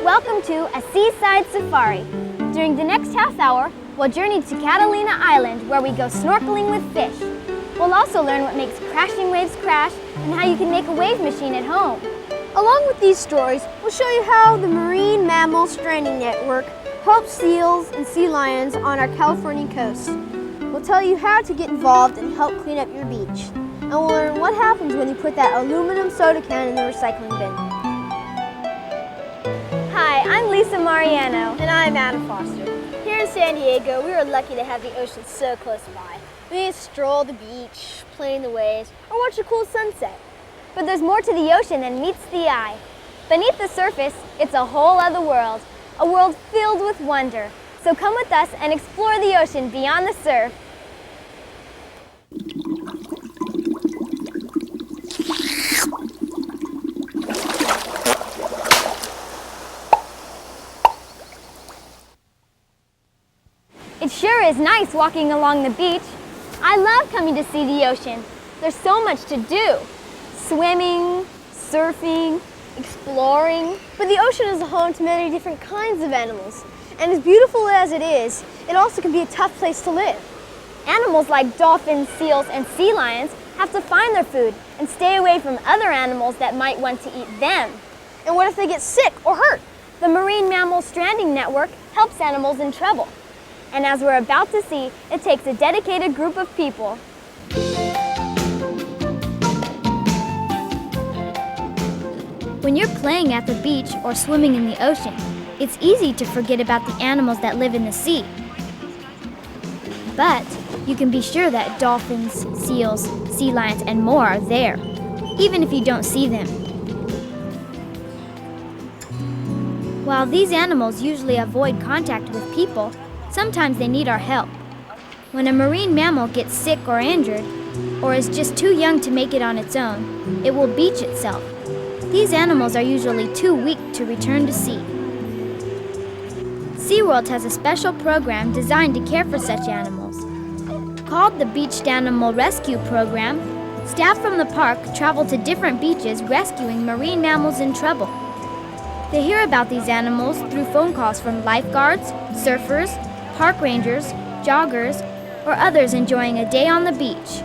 Welcome to a Seaside Safari. During the next half hour, we'll journey to Catalina Island where we go snorkeling with fish. We'll also learn what makes crashing waves crash and how you can make a wave machine at home. Along with these stories, we'll show you how the Marine Mammal Stranding Network helps seals and sea lions on our California coast. We'll tell you how to get involved and help clean up your beach. And we'll learn what happens when you put that aluminum soda can in the recycling bin. Hi, I'm Lisa Mariano. And I'm Adam Foster. Here in San Diego, we are lucky to have the ocean so close by. We can stroll the beach, play in the waves, or watch a cool sunset. But there's more to the ocean than meets the eye. Beneath the surface, it's a whole other world, a world filled with wonder. So come with us and explore the ocean beyond the surf. It sure is nice walking along the beach. I love coming to see the ocean. There's so much to do. Swimming, surfing, exploring. But the ocean is a home to many different kinds of animals. And as beautiful as it is, it also can be a tough place to live. Animals like dolphins, seals, and sea lions have to find their food and stay away from other animals that might want to eat them. And what if they get sick or hurt? The Marine Mammal Stranding Network helps animals in trouble. And as we're about to see, it takes a dedicated group of people. When you're playing at the beach or swimming in the ocean, it's easy to forget about the animals that live in the sea. But you can be sure that dolphins, seals, sea lions, and more are there, even if you don't see them. While these animals usually avoid contact with people, sometimes they need our help. When a marine mammal gets sick or injured, or is just too young to make it on its own, it will beach itself. These animals are usually too weak to return to sea. SeaWorld has a special program designed to care for such animals. Called the Beached Animal Rescue Program, staff from the park travel to different beaches rescuing marine mammals in trouble. They hear about these animals through phone calls from lifeguards, surfers, park rangers, joggers, or others enjoying a day on the beach.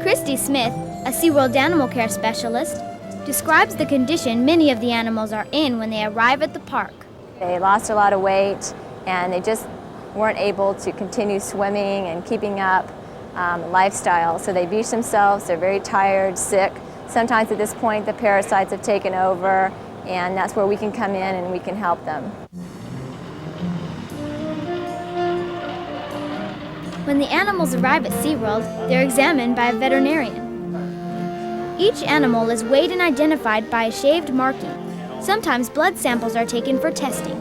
Christy Smith, a SeaWorld animal care specialist, describes the condition many of the animals are in when they arrive at the park. They lost a lot of weight and they just weren't able to continue swimming and keeping up lifestyle. So they beach themselves, they're very tired, sick. Sometimes at this point the parasites have taken over, and that's where we can come in and we can help them. When the animals arrive at SeaWorld, they're examined by a veterinarian. Each animal is weighed and identified by a shaved marking. Sometimes blood samples are taken for testing.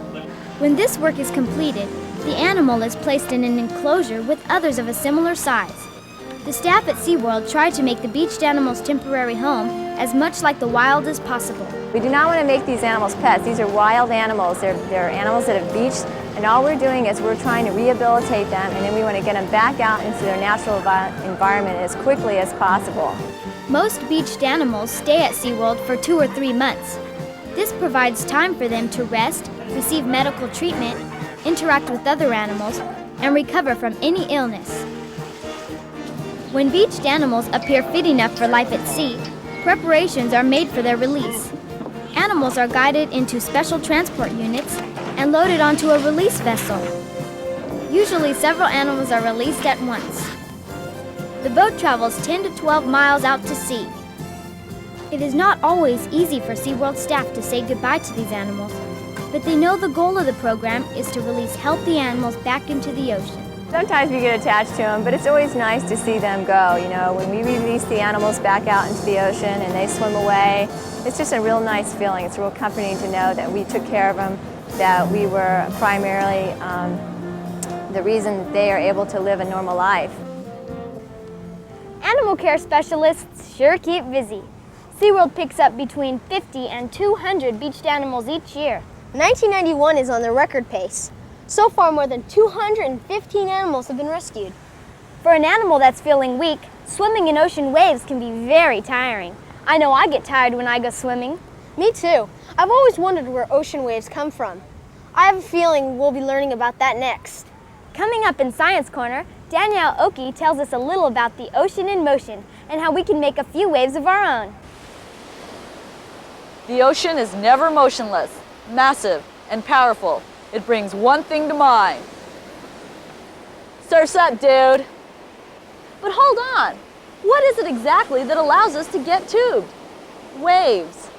When this work is completed, the animal is placed in an enclosure with others of a similar size. The staff at SeaWorld try to make the beached animals' temporary home as much like the wild as possible. We do not want to make these animals pets. These are wild animals. They're animals that have beached, and all we're doing is we're trying to rehabilitate them, and then we want to get them back out into their natural environment as quickly as possible. Most beached animals stay at SeaWorld for 2 or 3 months. This provides time for them to rest, receive medical treatment, interact with other animals, and recover from any illness. When beached animals appear fit enough for life at sea, preparations are made for their release. Animals are guided into special transport units and loaded onto a release vessel. Usually several animals are released at once. The boat travels 10 to 12 miles out to sea. It is not always easy for SeaWorld staff to say goodbye to these animals, but they know the goal of the program is to release healthy animals back into the ocean. Sometimes we get attached to them, but it's always nice to see them go. You know, when we release the animals back out into the ocean and they swim away, it's just a real nice feeling. It's real comforting to know that we took care of them, that we were primarily the reason they are able to live a normal life. Animal care specialists sure keep busy. SeaWorld picks up between 50 and 200 beached animals each year. 1991 is on the record pace. So far, more than 215 animals have been rescued. For an animal that's feeling weak, swimming in ocean waves can be very tiring. I know I get tired when I go swimming. Me too. I've always wondered where ocean waves come from. I have a feeling we'll be learning about that next. Coming up in Science Corner, Danielle Oki tells us a little about the ocean in motion and how we can make a few waves of our own. The ocean is never motionless, massive, and powerful. It brings one thing to mind. Surf's up, dude. But hold on. What is it exactly that allows us to get tubed? Waves.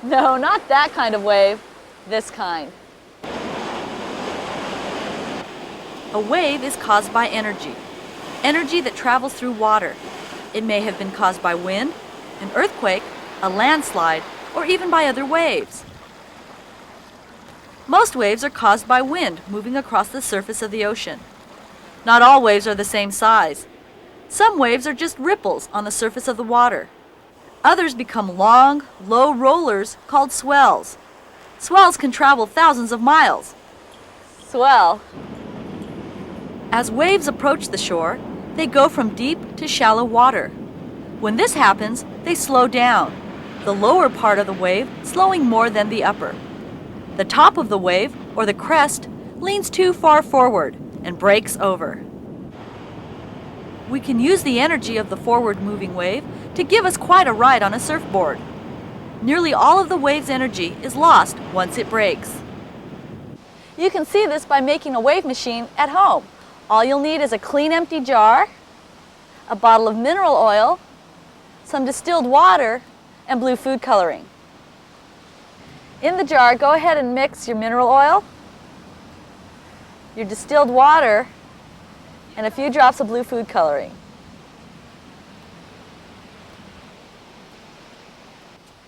No, not that kind of wave. This kind. A wave is caused by energy. Energy that travels through water. It may have been caused by wind, an earthquake, a landslide, or even by other waves. Most waves are caused by wind moving across the surface of the ocean. Not all waves are the same size. Some waves are just ripples on the surface of the water. Others become long, low rollers called swells. Swells can travel thousands of miles. Swell. As waves approach the shore, they go from deep to shallow water. When this happens, they slow down, the lower part of the wave slowing more than the upper. The top of the wave, or the crest, leans too far forward and breaks over. We can use the energy of the forward-moving wave to give us quite a ride on a surfboard. Nearly all of the wave's energy is lost once it breaks. You can see this by making a wave machine at home. All you'll need is a clean empty jar, a bottle of mineral oil, some distilled water, and blue food coloring. In the jar, go ahead and mix your mineral oil, your distilled water, and a few drops of blue food coloring.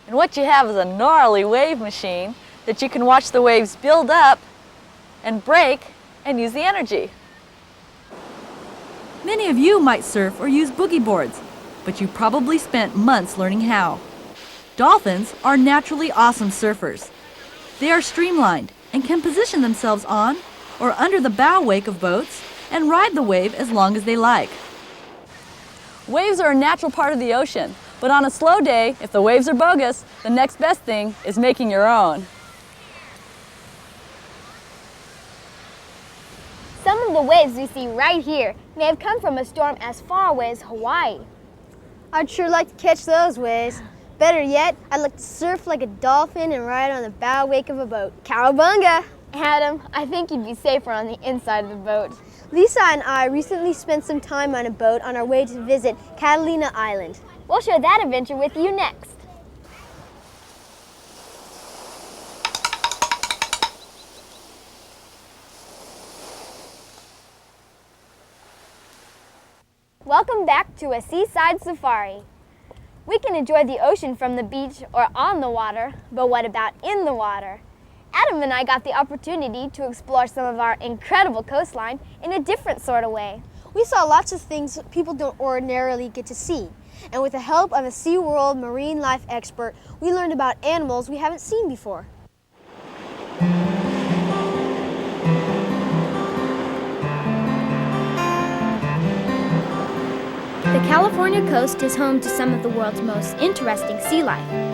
And what you have is a gnarly wave machine that you can watch the waves build up and break and use the energy. Many of you might surf or use boogie boards, but you probably spent months learning how. Dolphins are naturally awesome surfers. They are streamlined and can position themselves on or under the bow wake of boats and ride the wave as long as they like. Waves are a natural part of the ocean, but on a slow day, if the waves are bogus, the next best thing is making your own. Some of the waves we see right here may have come from a storm as far away as Hawaii. I'd sure like to catch those waves. Better yet, I'd like to surf like a dolphin and ride on the bow wake of a boat. Cowabunga! Adam, I think you'd be safer on the inside of the boat. Lisa and I recently spent some time on a boat on our way to visit Catalina Island. We'll share that adventure with you next. Welcome back to a seaside safari. We can enjoy the ocean from the beach or on the water, but what about in the water? Adam and I got the opportunity to explore some of our incredible coastline in a different sort of way. We saw lots of things people don't ordinarily get to see. And with the help of a SeaWorld marine life expert, we learned about animals we haven't seen before. The California coast is home to some of the world's most interesting sea life.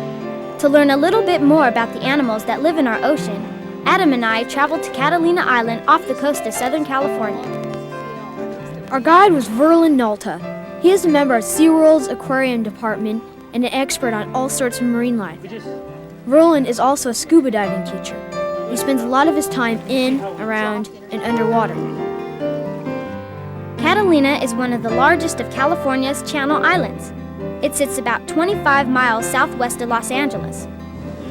To learn a little bit more about the animals that live in our ocean, Adam and I traveled to Catalina Island off the coast of Southern California. Our guide was Verlin Nalta. He is a member of SeaWorld's aquarium department and an expert on all sorts of marine life. Verlin is also a scuba diving teacher. He spends a lot of his time in, around, and underwater. Catalina is one of the largest of California's Channel Islands. It sits about 25 miles southwest of Los Angeles.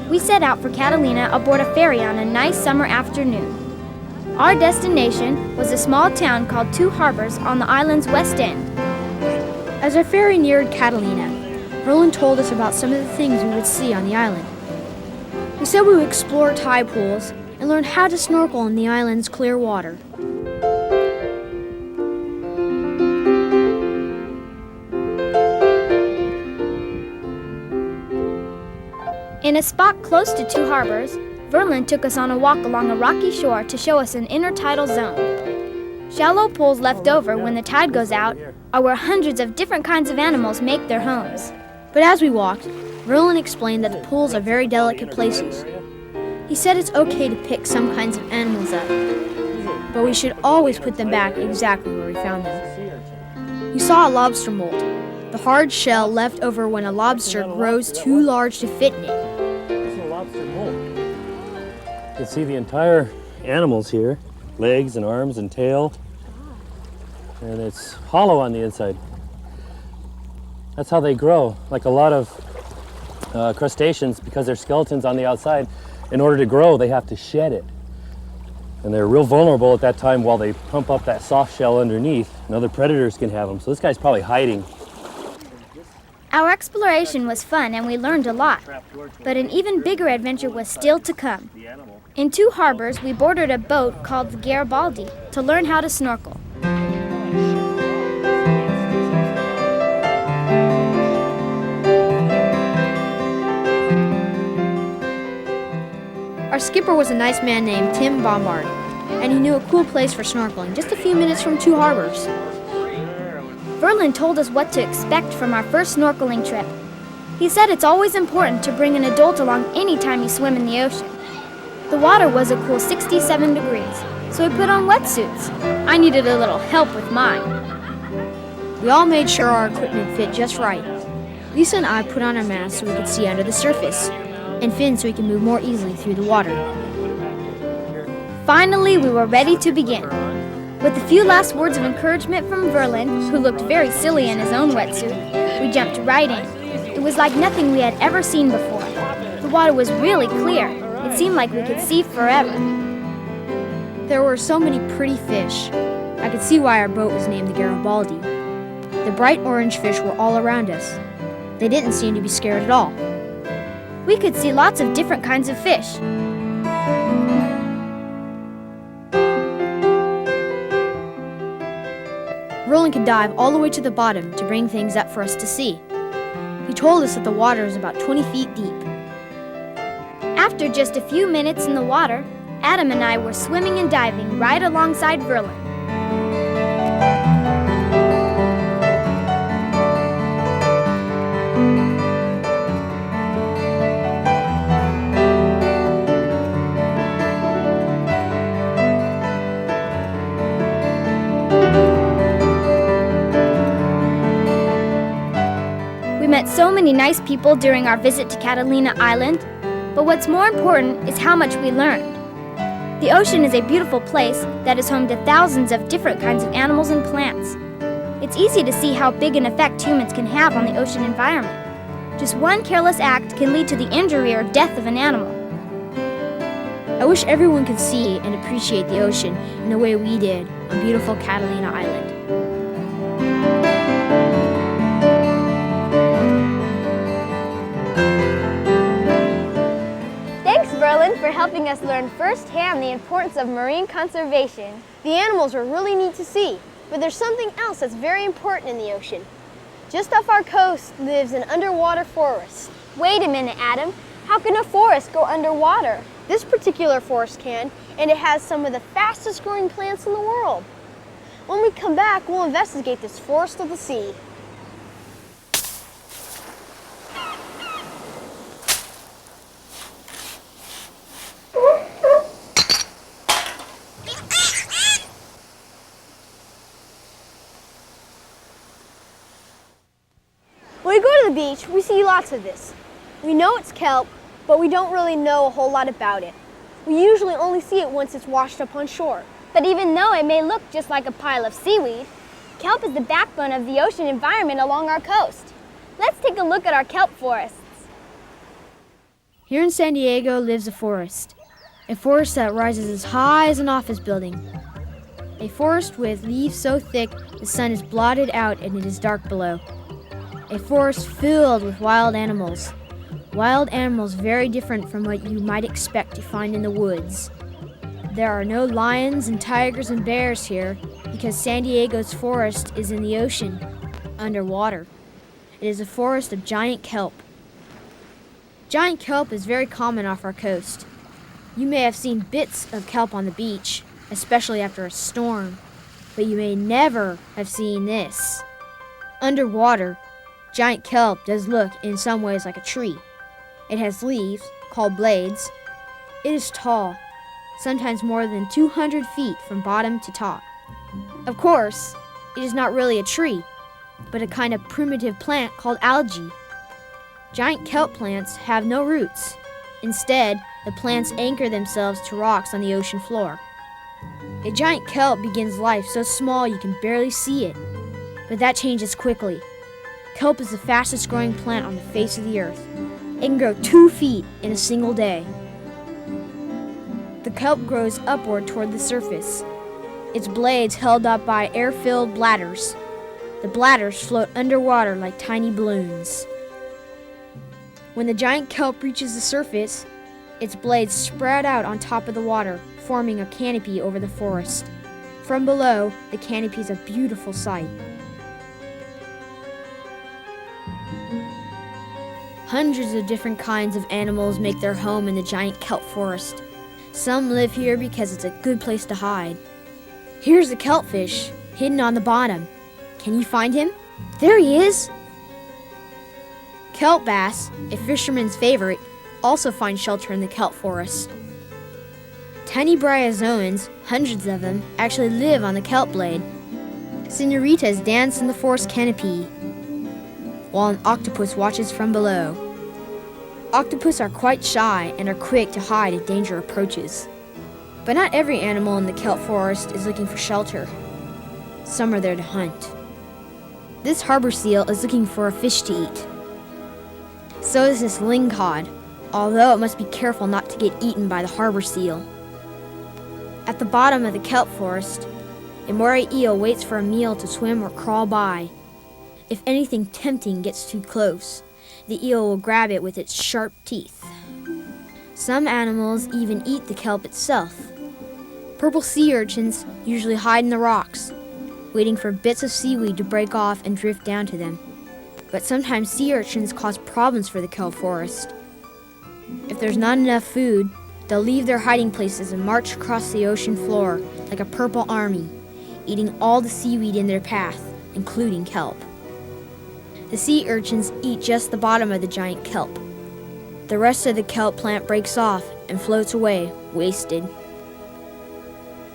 We set out for Catalina aboard a ferry on a nice summer afternoon. Our destination was a small town called Two Harbors on the island's west end. As our ferry neared Catalina, Verlin told us about some of the things we would see on the island. He said we would explore tide pools and learn how to snorkel in the island's clear water. In a spot close to Two Harbors, Verlin took us on a walk along a rocky shore to show us an intertidal zone. Shallow pools left over when the tide goes out are where hundreds of different kinds of animals make their homes. But as we walked, Verlin explained that the pools are very delicate places. He said it's okay to pick some kinds of animals up, but we should always put them back exactly where we found them. We saw a lobster mold, the hard shell left over when a lobster grows too large to fit in it. This is a lobster mold. You can see the entire animals here, legs and arms and tail, and it's hollow on the inside. That's how they grow, like a lot of crustaceans, because their skeleton's on the outside. In order to grow, they have to shed it. And they're real vulnerable at that time while they pump up that soft shell underneath, and other predators can have them. So this guy's probably hiding. Our exploration was fun and we learned a lot, but an even bigger adventure was still to come. In 2 harbors, we boarded a boat called the Garibaldi to learn how to snorkel. Our skipper was a nice man named Tim Bombard, and he knew a cool place for snorkeling just a few minutes from 2 harbors. Verlin told us what to expect from our first snorkeling trip. He said it's always important to bring an adult along anytime you swim in the ocean. The water was a cool 67 degrees, so we put on wetsuits. I needed a little help with mine. We all made sure our equipment fit just right. Lisa and I put on our masks so we could see under the surface, and fins so we can move more easily through the water. Finally, we were ready to begin. With a few last words of encouragement from Verlin, who looked very silly in his own wetsuit, we jumped right in. It was like nothing we had ever seen before. The water was really clear. It seemed like we could see forever. There were so many pretty fish. I could see why our boat was named the Garibaldi. The bright orange fish were all around us. They didn't seem to be scared at all. We could see lots of different kinds of fish. Verlin could dive all the way to the bottom to bring things up for us to see. He told us that the water is about 20 feet deep. After just a few minutes in the water, Adam and I were swimming and diving right alongside Verlin. We met so many nice people during our visit to Catalina Island, but what's more important is how much we learned. The ocean is a beautiful place that is home to thousands of different kinds of animals and plants. It's easy to see how big an effect humans can have on the ocean environment. Just one careless act can lead to the injury or death of an animal. I wish everyone could see and appreciate the ocean in the way we did on beautiful Catalina Island. Thanks, Verlin, for helping us learn firsthand the importance of marine conservation. The animals are really neat to see, but there's something else that's very important in the ocean. Just off our coast lives an underwater forest. Wait a minute, Adam. How can a forest go underwater? This particular forest can, and it has some of the fastest growing plants in the world. When we come back, we'll investigate this forest of the sea. When we go to the beach, we see lots of this. We know it's kelp, but we don't really know a whole lot about it. We usually only see it once it's washed up on shore. But even though it may look just like a pile of seaweed, kelp is the backbone of the ocean environment along our coast. Let's take a look at our kelp forests. Here in San Diego lives a forest that rises as high as an office building. A forest with leaves so thick the sun is blotted out and it is dark below. A forest filled with wild animals. Wild animals very different from what you might expect to find in the woods. There are no lions and tigers and bears here because San Diego's forest is in the ocean, underwater. It is a forest of giant kelp. Giant kelp is very common off our coast. You may have seen bits of kelp on the beach, especially after a storm. but you may never have seen this. Underwater, giant kelp does look in some ways like a tree. It has leaves, called blades. It is tall, sometimes more than 200 feet from bottom to top. Of course, it is not really a tree, but a kind of primitive plant called algae. Giant kelp plants have no roots. Instead, the plants anchor themselves to rocks on the ocean floor. A giant kelp begins life so small you can barely see it, but that changes quickly. Kelp is the fastest growing plant on the face of the earth. It can grow 2 feet in a single day. The kelp grows upward toward the surface, its blades held up by air-filled bladders. The bladders float underwater like tiny balloons. When the giant kelp reaches the surface, its blades spread out on top of the water, forming a canopy over the forest. From below, the canopy is a beautiful sight. Hundreds of different kinds of animals make their home in the giant kelp forest. Some live here because it's a good place to hide. Here's the kelpfish, hidden on the bottom. Can you find him? There he is! Kelp bass, a fisherman's favorite, also find shelter in the kelp forest. Tiny bryozoans, hundreds of them, actually live on the kelp blade. Senoritas dance in the forest canopy, while an octopus watches from below. Octopus are quite shy and are quick to hide if danger approaches. But not every animal in the kelp forest is looking for shelter. Some are there to hunt. This harbor seal is looking for a fish to eat. So is this lingcod, although it must be careful not to get eaten by the harbor seal. At the bottom of the kelp forest, a moray eel waits for a meal to swim or crawl by. If anything tempting gets too close, the eel will grab it with its sharp teeth. Some animals even eat the kelp itself. Purple sea urchins usually hide in the rocks, waiting for bits of seaweed to break off and drift down to them. But sometimes sea urchins cause problems for the kelp forest. If there's not enough food, they'll leave their hiding places and march across the ocean floor like a purple army, eating all the seaweed in their path, including kelp. The sea urchins eat just the bottom of the giant kelp. The rest of the kelp plant breaks off and floats away, wasted.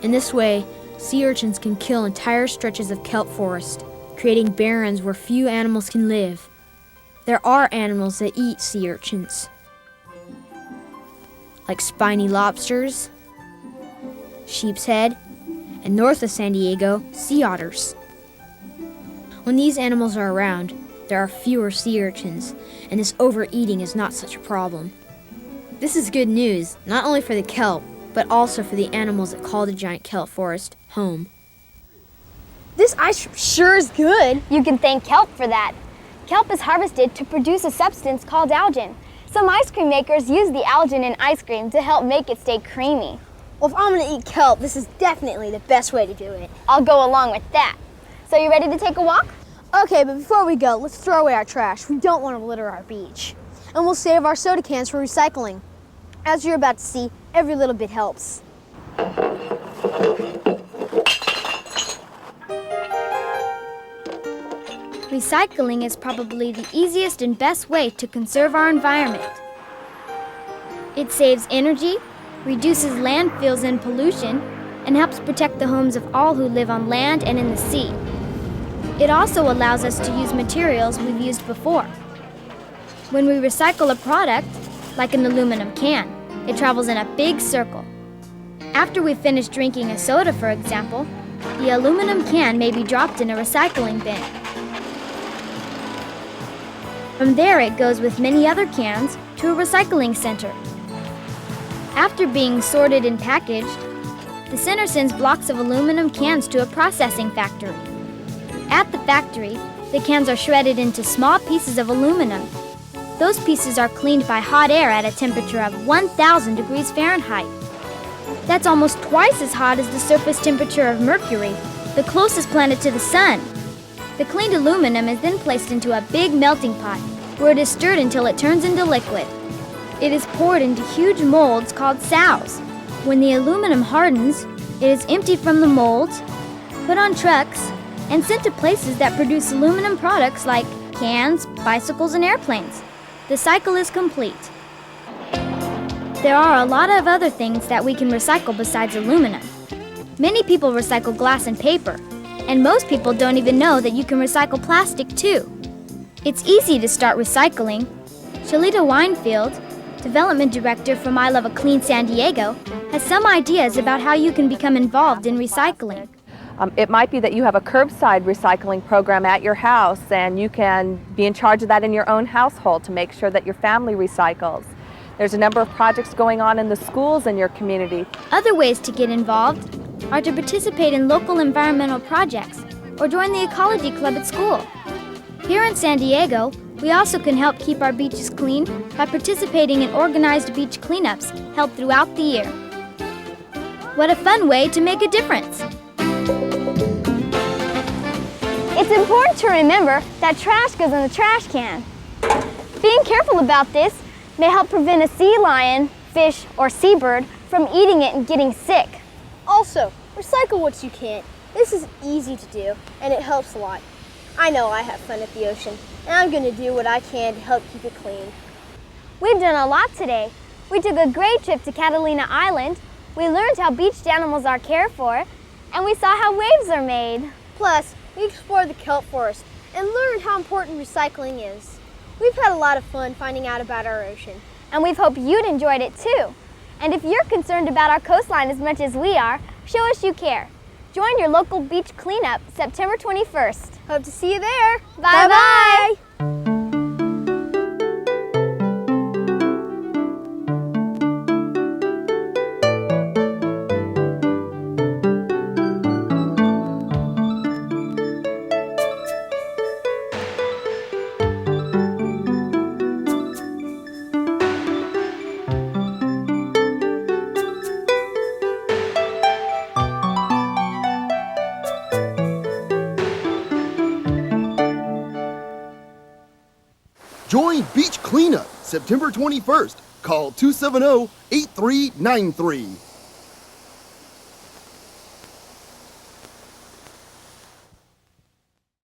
In this way, sea urchins can kill entire stretches of kelp forest, creating barrens where few animals can live. There are animals that eat sea urchins, like spiny lobsters, sheep's head, and north of San Diego, sea otters. When these animals are around, there are fewer sea urchins, and this overeating is not such a problem. This is good news, not only for the kelp, but also for the animals that call the giant kelp forest home. This ice cream sure is good. You can thank kelp for that. Kelp is harvested to produce a substance called algin. Some ice cream makers use the algin in ice cream to help make it stay creamy. Well, if I'm gonna eat kelp, this is definitely the best way to do it. I'll go along with that. So you ready to take a walk? Okay, but before we go, let's throw away our trash. We don't want to litter our beach. And we'll save our soda cans for recycling. As you're about to see, every little bit helps. Recycling is probably the easiest and best way to conserve our environment. It saves energy, reduces landfills and pollution, and helps protect the homes of all who live on land and in the sea. It also allows us to use materials we've used before. When we recycle a product, like an aluminum can, it travels in a big circle. After we've finished drinking a soda, for example, the aluminum can may be dropped in a recycling bin. From there, it goes with many other cans to a recycling center. After being sorted and packaged, the center sends blocks of aluminum cans to a processing factory. At the factory, the cans are shredded into small pieces of aluminum. Those pieces are cleaned by hot air at a temperature of 1,000 degrees Fahrenheit. That's almost twice as hot as the surface temperature of Mercury, the closest planet to the Sun. The cleaned aluminum is then placed into a big melting pot, where it is stirred until it turns into liquid. It is poured into huge molds called sows. When the aluminum hardens, it is emptied from the molds, put on trucks, and sent to places that produce aluminum products like cans, bicycles, and airplanes. The cycle is complete. There are a lot of other things that we can recycle besides aluminum. Many people recycle glass and paper, and most people don't even know that you can recycle plastic too. It's easy to start recycling. Shalita Winefield, Development Director from I Love a Clean San Diego, has some ideas about how you can become involved in recycling. It might be that you have a curbside recycling program at your house, and you can be in charge of that in your own household to make sure that your family recycles. There's a number of projects going on in the schools in your community. Other ways to get involved are to participate in local environmental projects or join the ecology club at school. Here in San Diego, we also can help keep our beaches clean by participating in organized beach cleanups held throughout the year. What a fun way to make a difference! It's important to remember that trash goes in the trash can. Being careful about this may help prevent a sea lion, fish, or seabird from eating it and getting sick. Also, recycle what you can. This is easy to do, and it helps a lot. I know I have fun at the ocean, and I'm going to do what I can to help keep it clean. We've done a lot today. We took a great trip to Catalina Island, we learned how beached animals are cared for, and we saw how waves are made. Plus, we explored the kelp forest and learned how important recycling is. We've had a lot of fun finding out about our ocean. And we've hoped you'd enjoyed it too. And if you're concerned about our coastline as much as we are, show us you care. Join your local beach cleanup September 21st. Hope to see you there. Bye-bye. Join Beach Cleanup September 21st. Call 270-8393.